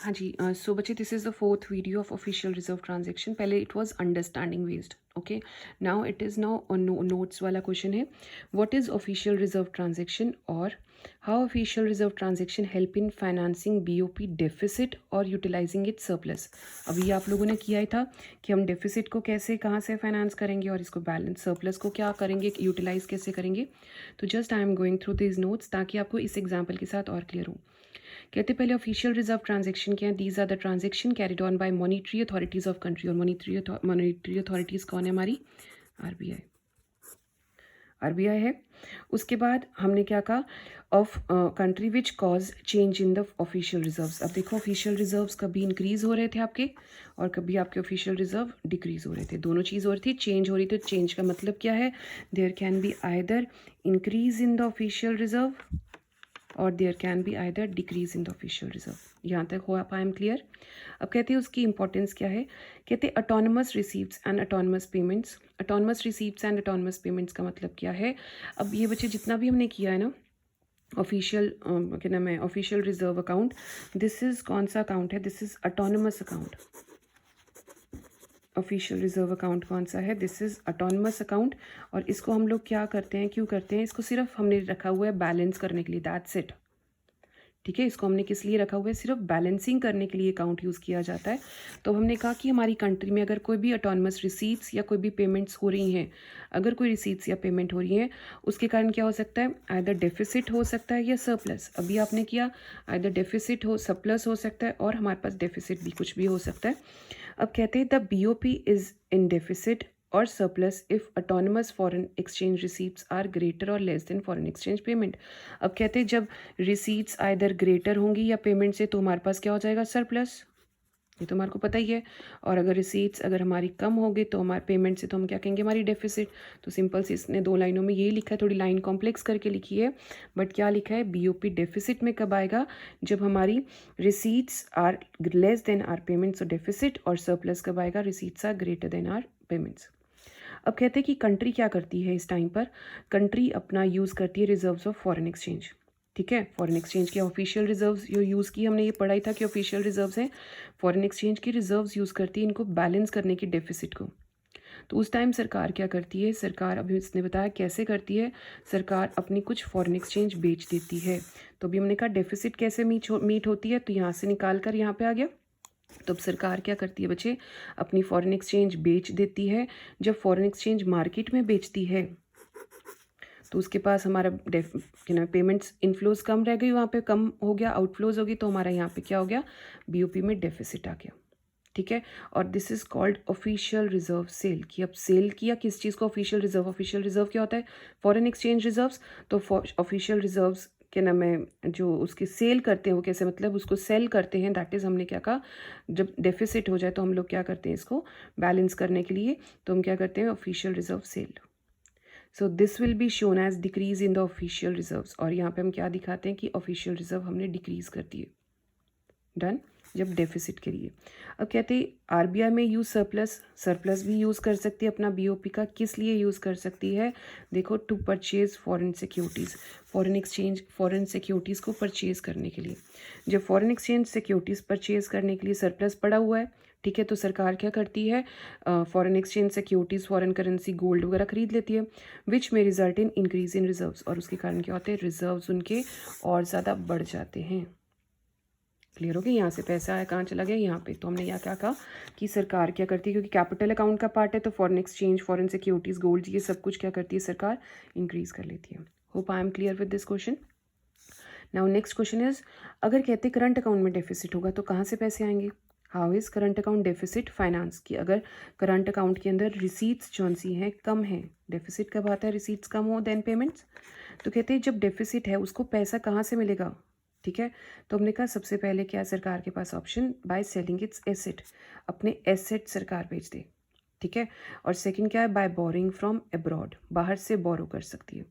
हाँ जी, सो बच्चे this is the fourth video of official reserve transaction. पहले it was understanding based, okay. Now it is now notes वाला question है। What is official reserve transaction और how official reserve transaction help in financing BOP deficit और utilising it surplus. अभी आप लोगों ने किया ही था कि हम डेफिसिट को कैसे कहाँ से फाइनेंस करेंगे और इसको बैलेंस सरप्लस को क्या करेंगे, यूटिलाइज कैसे करेंगे। तो just I am going through this notes ताकि आपको इस एग्जाम्पल के साथ और क्लियर हो। कहते पहले ऑफिशियल रिजर्व ट्रांजेक्शन क्या है। These are the transaction carried on by monetary authorities of country. और मॉनिटरी अथॉरिटीज कौन है हमारी? आरबीआई। आरबीआई है। उसके बाद हमने क्या कहा, of country which cause change in the official reserves. अब देखो ऑफिशियल रिजर्व्स कभी इंक्रीज हो रहे थे आपके और कभी आपके ऑफिशियल रिजर्व डिक्रीज हो रहे थे। दोनों चीज़ हो रही थी, चेंज हो रही थी। चेंज का मतलब क्या है? There can be either increase in the official reserve और there can be either decrease in the official reserve. यहाँ तक हो आप आई एम क्लियर। अब कहते हैं उसकी इंपॉर्टेंस क्या है। कहते हैं autonomous receipts and autonomous payments. Autonomous receipts and autonomous payments का मतलब क्या है। अब ये बच्चे जितना भी हमने किया है ना ऑफिशियल क्या नाम है, official reserve account, this is कौन सा अकाउंट है? This is autonomous account. Official reserve account कौन सा है? This is autonomous account. और इसको हम लोग क्या करते हैं, क्यों करते हैं इसको? सिर्फ हमने रखा हुआ है बैलेंस करने के लिए, दैट्स इट। ठीक है, इसको हमने किस लिए रखा हुआ है? सिर्फ बैलेंसिंग करने के लिए अकाउंट यूज़ किया जाता है। तो हमने कहा कि हमारी कंट्री में अगर कोई भी अटोनमस रिसीट्स या कोई भी पेमेंट्स हो रही हैं, अगर कोई रिसीट्स या पेमेंट हो रही हैं, उसके कारण क्या हो सकता है? आइदर डेफिसिट हो सकता है या सरप्लस। अभी आपने किया, आइदर डेफिसिट हो, सरप्लस हो सकता है, और हमारे पास डेफिसिट भी कुछ भी हो सकता है। अब कहते हैं the BOP is in deficit और surplus if autonomous foreign exchange receipts are greater और less than foreign exchange payment. अब कहते हैं जब रिसीट्स आइदर ग्रेटर होंगी या पेमेंट से, तो हमारे पास क्या हो जाएगा? सरप्लस। ये तो हमारे को पता ही है। और अगर रिसीट्स अगर हमारी कम होगी तो हमारे पेमेंट से, तो हम क्या कहेंगे? हमारी डेफिसिट। तो सिंपल से इसने दो लाइनों में यही लिखा है, थोड़ी लाइन कॉम्प्लेक्स करके लिखी है, बट क्या लिखा है? बीओपी डेफिसिट में कब आएगा? जब हमारी receipts are less than our payments, deficit. और सरप्लस कब आएगा? Receipts are greater than our payments. अब कहते हैं कि कंट्री क्या करती है इस टाइम पर? कंट्री अपना यूज़ करती है रिजर्व्स ऑफ फॉरेन एक्सचेंज। ठीक है, फॉरेन एक्सचेंज के ऑफिशियल रिजर्व्स जो यूज़ की, हमने ये पढ़ा ही था कि ऑफिशियल रिजर्व्स हैं। फॉरेन एक्सचेंज की रिजर्व्स यूज़ करती है इनको बैलेंस करने की डेफिसिट को। तो उस टाइम सरकार क्या करती है? सरकार, अभी इसने बताया कैसे करती है। सरकार अपनी कुछ फॉरेन एक्सचेंज बेच देती है। तो अभी हमने कहा डेफिसिट कैसे मीट होती है, तो यहाँ से निकाल कर यहाँ पे आ गया। तो अब सरकार क्या करती है बच्चे? अपनी फॉरेन एक्सचेंज बेच देती है। जब फॉरेन एक्सचेंज मार्केट में बेचती है तो उसके पास हमारा पेमेंट्स इनफ्लोज कम रह गई, वहाँ पे कम हो गया, आउटफ्लोज होगी, तो हमारा यहाँ पे क्या हो गया? बीओपी में डेफिसिट आ गया। ठीक है, और this is called official reserve sale. कि अब सेल किया किस चीज़ को? Official reserve. ऑफिशियल रिजर्व क्या होता है? Foreign exchange reserves. तो ऑफिशियल रिजर्व्स के नाम है जो उसकी सेल करते हैं, वो कैसे? मतलब उसको सेल करते हैं, दैट इज़ हमने क्या कहा, जब डेफिसिट हो जाए तो हम लोग क्या करते हैं? इसको बैलेंस करने के लिए तो हम क्या करते हैं? Official reserve sale. So this will be shown as decrease in the official reserves. और यहाँ पे हम क्या दिखाते हैं कि ऑफिशियल रिजर्व हमने डिक्रीज कर दिए। डन, जब डेफिसिट के लिए। अब कहते हैं आरबीआई में यूज सरप्लस। सरप्लस भी यूज़ कर सकती है अपना बीओपी का। किस लिए यूज़ कर सकती है? देखो, to purchase foreign securities. Foreign securities को परचेज करने के लिए। जब फॉरेन एक्सचेंज सिक्योरिटीज़ परचेज करने के लिए सरप्लस पड़ा हुआ है, ठीक है, तो सरकार क्या करती है? Foreign exchange securities, foreign currency, gold वगैरह खरीद लेती है, विच में result in increase in reserves. और उसके कारण क्या होते हैं? रिजर्व्स उनके और ज़्यादा बढ़ जाते हैं। क्लियर हो गया? यहाँ से पैसा आया, कहाँ चला गया? यहाँ पे। तो हमने यहाँ क्या कहा कि सरकार क्या करती है, क्योंकि कैपिटल अकाउंट का पार्ट है, तो foreign exchange, foreign securities, gold, ये सब कुछ क्या करती है? सरकार इंक्रीज कर लेती है। Hope I am clear with this question. Now next question is, अगर कहते हैं करंट अकाउंट में डेफिसिट होगा तो कहाँ से पैसे आएंगे? How is current account deficit finance? की अगर करंट अकाउंट के अंदर रिसीट्स जौन सी हैं कम है, डेफिसिट कब आता है? रिसीट्स कम हो देन पेमेंट्स। तो कहते हैं जब डेफिसिट है उसको पैसा कहाँ से मिलेगा? ठीक है, तो हमने कहा सबसे पहले क्या सरकार के पास option? By selling its asset. अपने एसेट सरकार बेच दे। ठीक है, और सेकंड क्या है? बाय बोरिंग फ्रॉम अब्रॉड, बाहर से बोरो कर सकती है।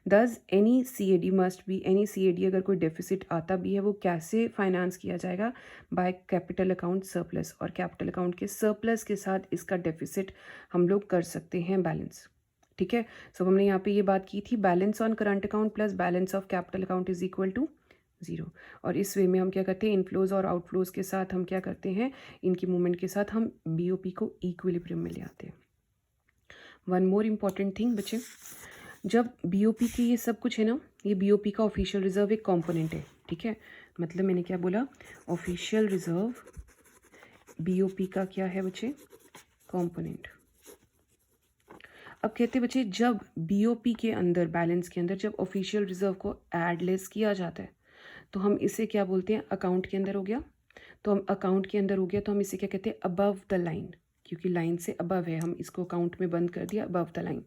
दस any CAD must be, any CAD अगर कोई डेफिसिट आता भी है वो कैसे फाइनेंस किया जाएगा? By capital account surplus. और कैपिटल अकाउंट के सरप्लस के साथ इसका डेफिसिट हम लोग कर सकते हैं बैलेंस। ठीक है, सो हमने यहाँ पे ये बात की थी, balance on current account plus balance of capital account is equal to zero. और इस वे में हम क्या करते हैं, इनफ्लोज़ और आउटफ्लोज़ के साथ हम क्या करते हैं, इनकी मूवमेंट के साथ हम BOP को इक्विलिब्रियम में ले आते हैं। वन मोर इम्पॉर्टेंट थिंग बच्चे, जब BOP की ये सब कुछ है ना, ये BOP का ऑफिशियल रिजर्व एक कंपोनेंट है, ठीक है। मतलब मैंने क्या बोला, ऑफिशियल रिजर्व BOP का क्या है बच्चे, कंपोनेंट। अब कहते हैं बच्चे, जब BOP के अंदर, बैलेंस के अंदर जब ऑफिशियल रिजर्व को ऐड लेस किया जाता है तो हम इसे क्या बोलते हैं, अकाउंट के अंदर हो गया। तो हम अकाउंट के अंदर हो गया तो हम इसे क्या कहते हैं, अबव द लाइन, क्योंकि लाइन से अबव है, हम इसको अकाउंट में बंद कर दिया, अबव द लाइन।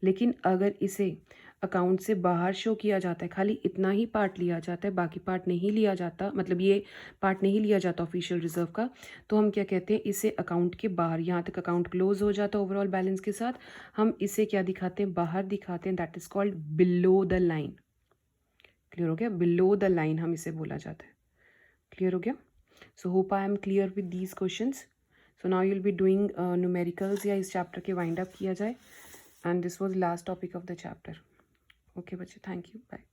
लेकिन अगर इसे अकाउंट से बाहर शो किया जाता है, खाली इतना ही पार्ट लिया जाता है, बाकी पार्ट नहीं लिया जाता, मतलब ये पार्ट नहीं लिया जाता ऑफिशियल रिजर्व का, तो हम क्या कहते हैं, इसे अकाउंट के बाहर, यहाँ तक अकाउंट क्लोज हो जाता है ओवरऑल बैलेंस के साथ, हम इसे क्या दिखाते हैं, बाहर दिखाते हैं। That is called below the line. Clear हो गया, बिलो द लाइन हम इसे बोला जाता है। क्लियर हो गया। So hope I am clear with these questions. So now you will be doing numericals, या इस चैप्टर के वाइंड अप किया जाए। And this was last topic of the chapter. Okay बच्चे, thank you, bye.